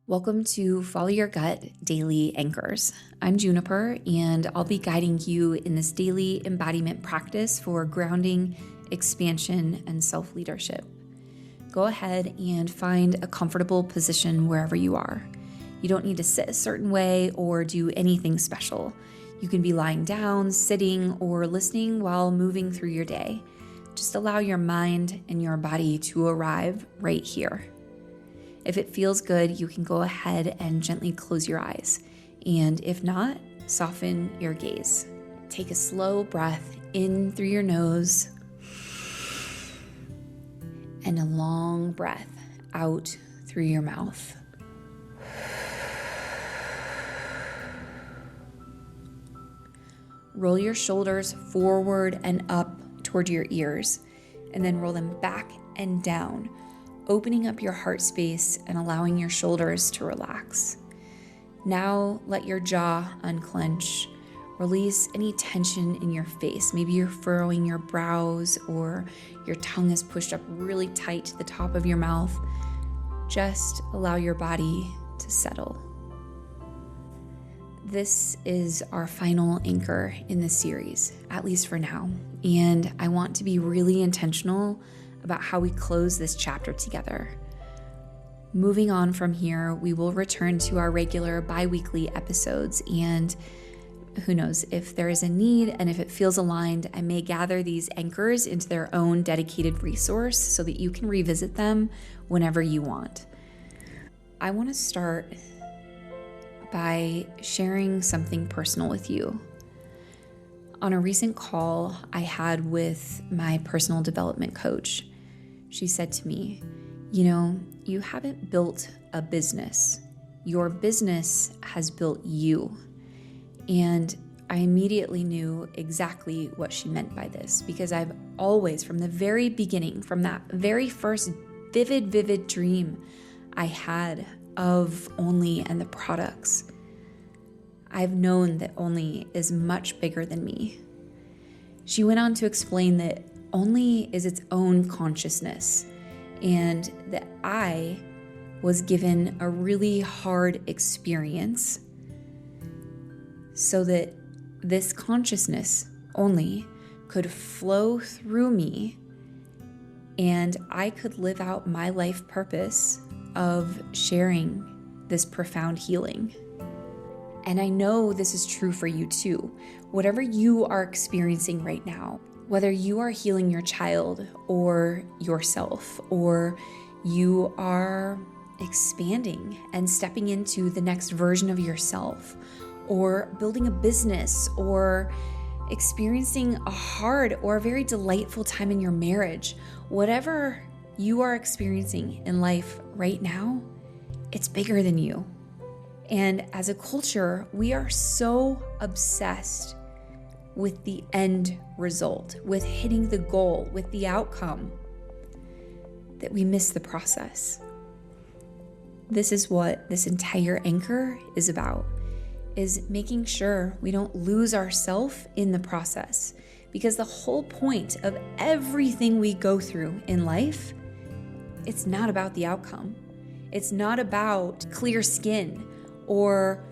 Welcome to Follow Your Gut Daily Anchors. I'm Juniper, and I'll be guiding you in this daily embodiment practice for grounding, expansion, and self-leadership. Go ahead and find a comfortable position wherever you are. You don't need to sit a certain way or do anything special. You can be lying down, sitting, or listening while moving through your day. Just allow your mind and your body to arrive right here. If it feels good, you can go ahead and gently close your eyes. And if not, soften your gaze. Take a slow breath in through your nose and a long breath out through your mouth. Roll your shoulders forward and up toward your ears, and then roll them back and down, opening up your heart space and allowing your shoulders to relax. Now let your jaw unclench. Release any tension in your face. Maybe you're furrowing your brows or your tongue is pushed up really tight to the top of your mouth. Just allow your body to settle. This is our final anchor in this series, at least for now. And I want to be really intentional about how we close this chapter together. Moving on from here, we will return to our regular bi-weekly episodes, and who knows, if there is a need and if it feels aligned, I may gather these anchors into their own dedicated resource so that you can revisit them whenever you want. I want to start by sharing something personal with you. On a recent call I had with my personal development coach, she said to me, you haven't built a business. Your business has built you. And I immediately knew exactly what she meant by this, because I've always, from the very beginning, from that very first vivid dream I had of ōNLē and the products, I've known that ōNLē is much bigger than me. She went on to explain that ōNLē is its own consciousness, and that I was given a really hard experience so that this consciousness ōNLē could flow through me and I could live out my life purpose of sharing this profound healing. And I know this is true for you too. Whatever you are experiencing right now, whether you are healing your child or yourself, or you are expanding and stepping into the next version of yourself, or building a business, or experiencing a hard or a very delightful time in your marriage, whatever you are experiencing in life right now, it's bigger than you. And as a culture, we are so obsessed with the end result, with hitting the goal, with the outcome, that we miss the process. This is what this entire anchor is about, is making sure we don't lose ourselves in the process. Because the whole point of everything we go through in life, it's not about the outcome. It's not about clear skin or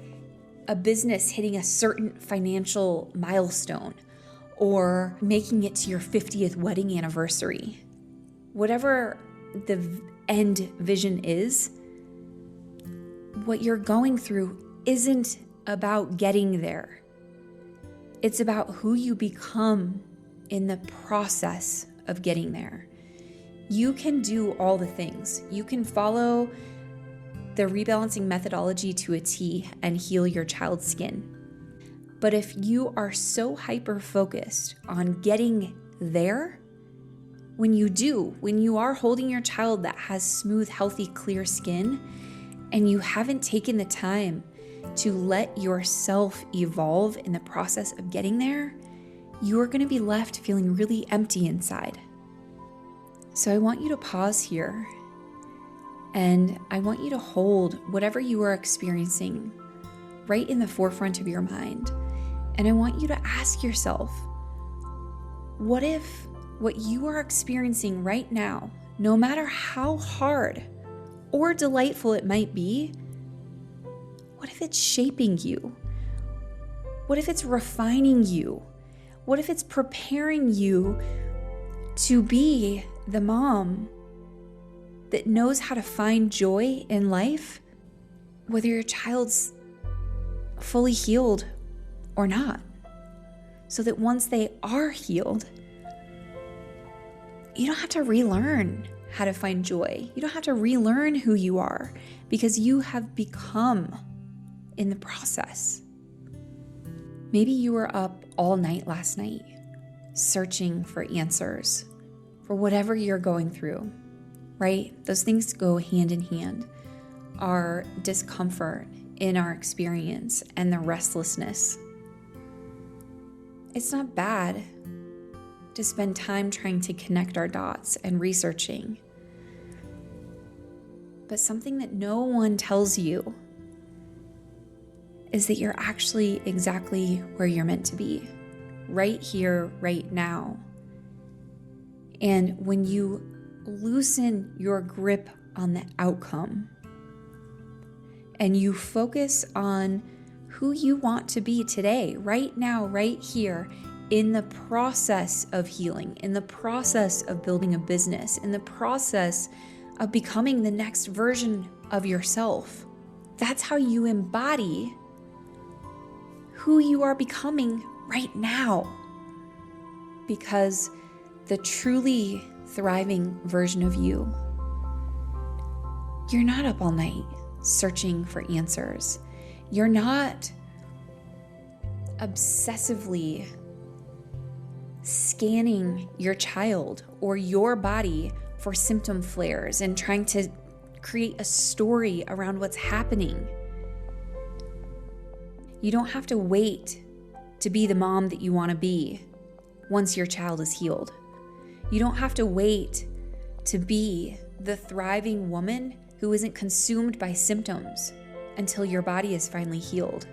a business hitting a certain financial milestone or making it to your 50th wedding anniversary. Whatever the end vision is, what you're going through isn't about getting there. It's about who you become in the process of getting there. You can do all the things. You can follow the rebalancing methodology to a T and heal your child's skin. But if you are so hyper-focused on getting there, when you are holding your child that has smooth, healthy, clear skin, and you haven't taken the time to let yourself evolve in the process of getting there, you are going to be left feeling really empty inside. So I want you to pause here, and I want you to hold whatever you are experiencing right in the forefront of your mind. And I want you to ask yourself, what if what you are experiencing right now, no matter how hard or delightful it might be, What if it's shaping you? What if it's refining you? What if it's preparing you to be the mom that knows how to find joy in life, whether your child's fully healed or not? So that once they are healed, you don't have to relearn how to find joy. You don't have to relearn who you are because you have become in the process. Maybe you were up all night last night, searching for answers for whatever you're going through, right? Those things go hand in hand. Our discomfort in our experience and the restlessness. It's not bad to spend time trying to connect our dots and researching. But something that no one tells you is that you're actually exactly where you're meant to be, right here, right now. And when you loosen your grip on the outcome and you focus on who you want to be today, right now, right here, in the process of healing, in the process of building a business, in the process of becoming the next version of yourself, that's how you embody who you are becoming right now. Because the truly thriving version of you, you're not up all night searching for answers. You're not obsessively scanning your child or your body for symptom flares and trying to create a story around what's happening. You don't have to wait to be the mom that you want to be once your child is healed. You don't have to wait to be the thriving woman who isn't consumed by symptoms until your body is finally healed.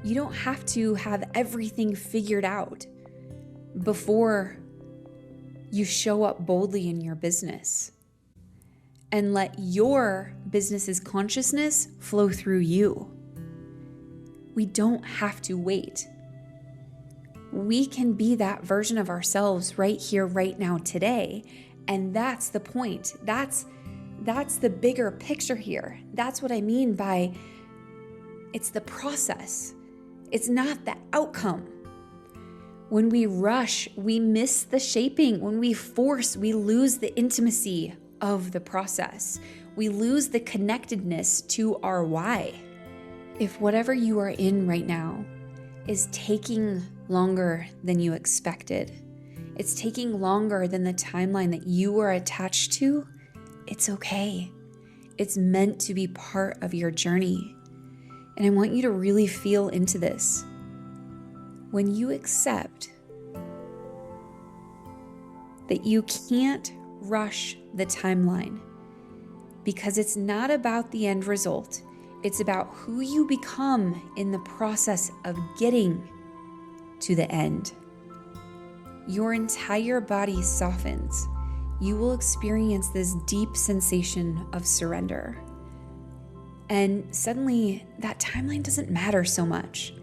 You don't have to have everything figured out before you show up boldly in your business and let your business's consciousness flow through you. We don't have to wait. We can be that version of ourselves right here, right now, today. And that's the point. That's the bigger picture here. That's what I mean by it's the process. It's not the outcome. When we rush, we miss the shaping. When we force, we lose the intimacy of the process. We lose the connectedness to our why. If whatever you are in right now is taking longer than you expected, it's taking longer than the timeline that you were attached to, it's okay. It's meant to be part of your journey. And I want you to really feel into this. When you accept that you can't rush the timeline because it's not about the end result, it's about who you become in the process of getting to the end. Your entire body softens. You will experience this deep sensation of surrender. And suddenly, that timeline doesn't matter so much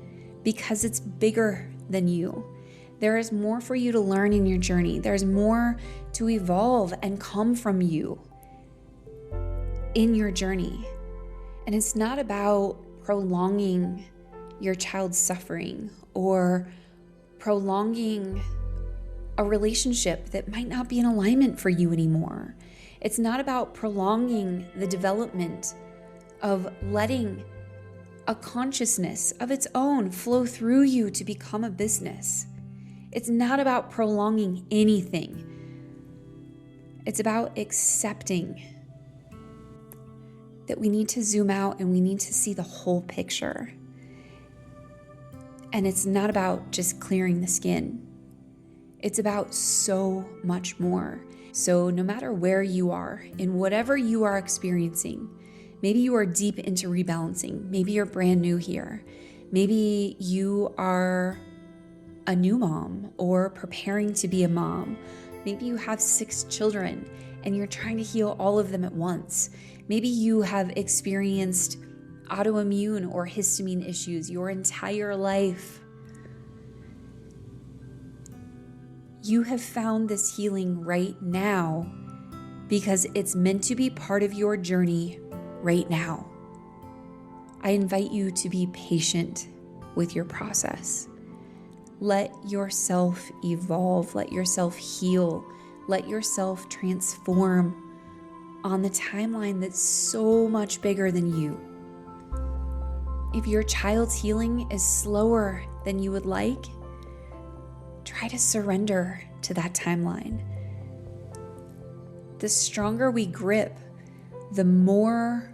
because it's bigger than you. There is more for you to learn in your journey. There's more to evolve and come from you in your journey. And it's not about prolonging your child's suffering or prolonging a relationship that might not be in alignment for you anymore. It's not about prolonging the development of letting a consciousness of its own flow through you to become a business. It's not about prolonging anything. It's about accepting that we need to zoom out and we need to see the whole picture. And it's not about just clearing the skin. It's about so much more. So no matter where you are, in whatever you are experiencing, maybe you are deep into rebalancing. Maybe you're brand new here. Maybe you are a new mom or preparing to be a mom. Maybe you have 6 children and you're trying to heal all of them at once. Maybe you have experienced autoimmune or histamine issues your entire life. You have found this healing right now because it's meant to be part of your journey right now. I invite you to be patient with your process. Let yourself evolve, let yourself heal, let yourself transform on the timeline that's so much bigger than you. If your child's healing is slower than you would like, try to surrender to that timeline. The stronger we grip, the more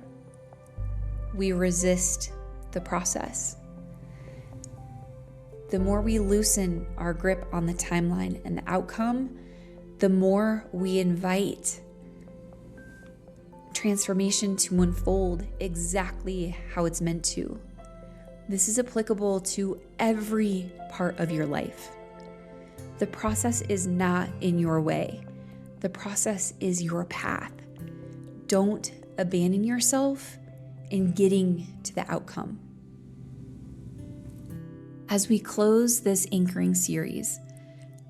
we resist the process. The more we loosen our grip on the timeline and the outcome, the more we invite transformation to unfold exactly how it's meant to. This is applicable to every part of your life. The process is not in your way. The process is your path. Don't abandon yourself in getting to the outcome. As we close this anchoring series,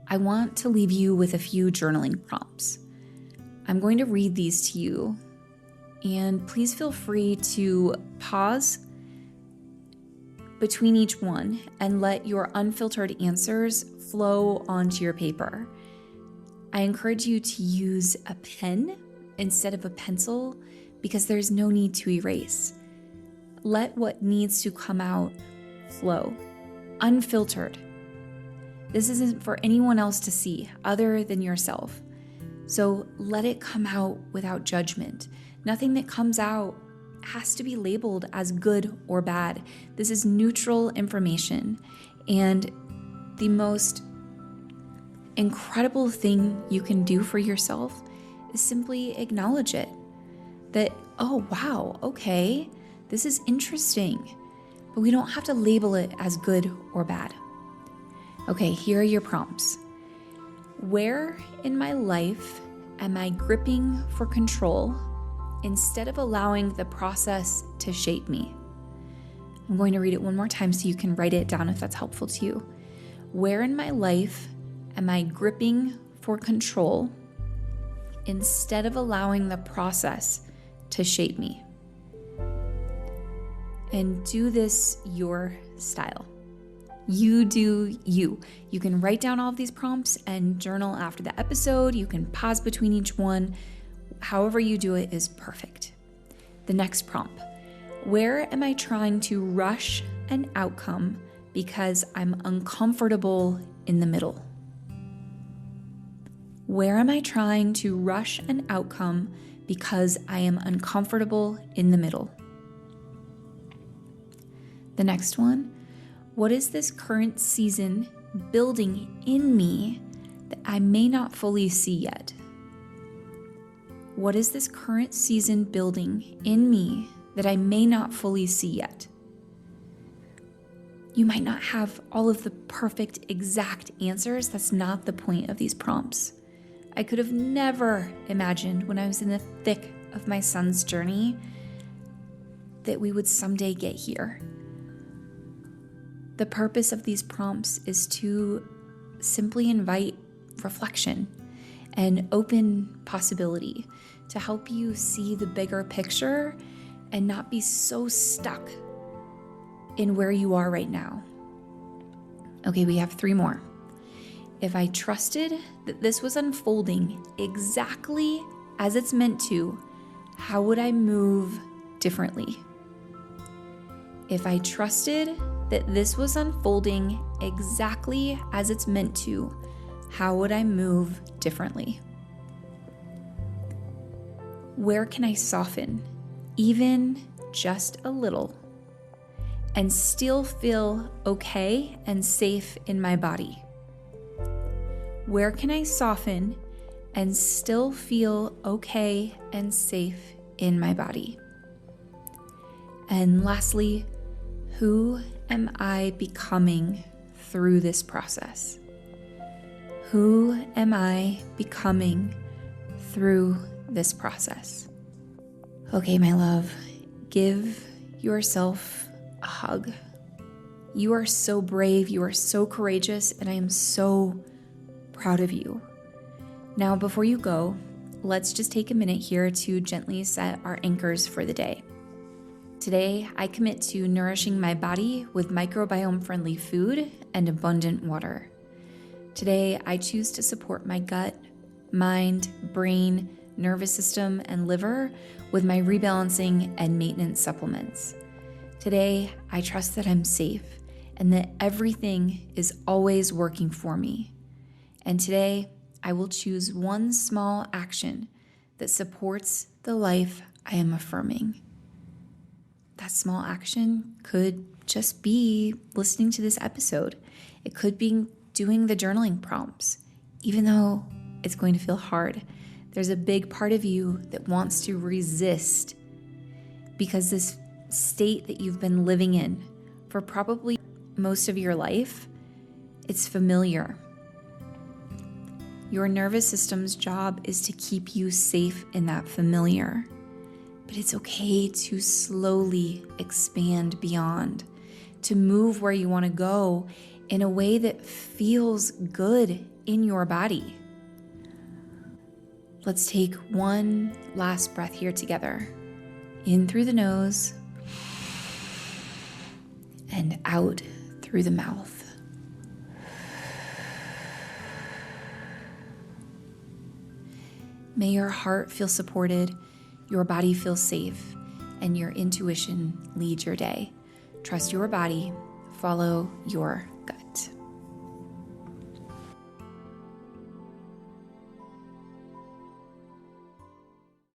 I want to leave you with a few journaling prompts. I'm going to read these to you, and please feel free to pause between each one and let your unfiltered answers flow onto your paper. I encourage you to use a pen instead of a pencil because there's no need to erase. Let what needs to come out flow, unfiltered. This isn't for anyone else to see other than yourself. So let it come out without judgment. Nothing that comes out has to be labeled as good or bad. This is neutral information. And the most incredible thing you can do for yourself is simply acknowledge it. That, oh, wow, okay, this is interesting. But we don't have to label it as good or bad. Okay, here are your prompts. Where in my life am I gripping for control instead of allowing the process to shape me? I'm going to read it one more time so you can write it down if that's helpful to you. Where in my life am I gripping for control instead of allowing the process to shape me? And do this your style. You do you. You can write down all of these prompts and journal after the episode. You can pause between each one. However you do it is perfect. The next prompt. Where am I trying to rush an outcome because I'm uncomfortable in the middle? Where am I trying to rush an outcome because I am uncomfortable in the middle? The next one. What is this current season building in me that I may not fully see yet? What is this current season building in me that I may not fully see yet? You might not have all of the perfect, exact answers. That's not the point of these prompts. I could have never imagined when I was in the thick of my son's journey that we would someday get here. The purpose of these prompts is to simply invite reflection and open possibility to help you see the bigger picture and not be so stuck in where you are right now. Okay, we have 3 more. If I trusted that this was unfolding exactly as it's meant to, how would I move differently? If I trusted that this was unfolding exactly as it's meant to, how would I move differently? Where can I soften, even just a little, and still feel okay and safe in my body? Where can I soften and still feel okay and safe in my body? And lastly, who am I becoming through this process? Who am I becoming through this process? Okay, my love, give yourself a hug. You are so brave, you are so courageous, and I am so proud of you. Now, before you go, let's just take a minute here to gently set our anchors for the day. Today, I commit to nourishing my body with microbiome-friendly food and abundant water. Today, I choose to support my gut, mind, brain, nervous system, and liver with my rebalancing and maintenance supplements. Today, I trust that I'm safe and that everything is always working for me. And today, I will choose one small action that supports the life I am affirming. That small action could just be listening to this episode. It could be doing the journaling prompts, even though it's going to feel hard. There's a big part of you that wants to resist because this state that you've been living in for probably most of your life, it's familiar. Your nervous system's job is to keep you safe in that familiar. But it's okay to slowly expand beyond, to move where you want to go in a way that feels good in your body. Let's take one last breath here together. In through the nose and out through the mouth. May your heart feel supported, your body feels safe, and your intuition lead your day. Trust your body, follow your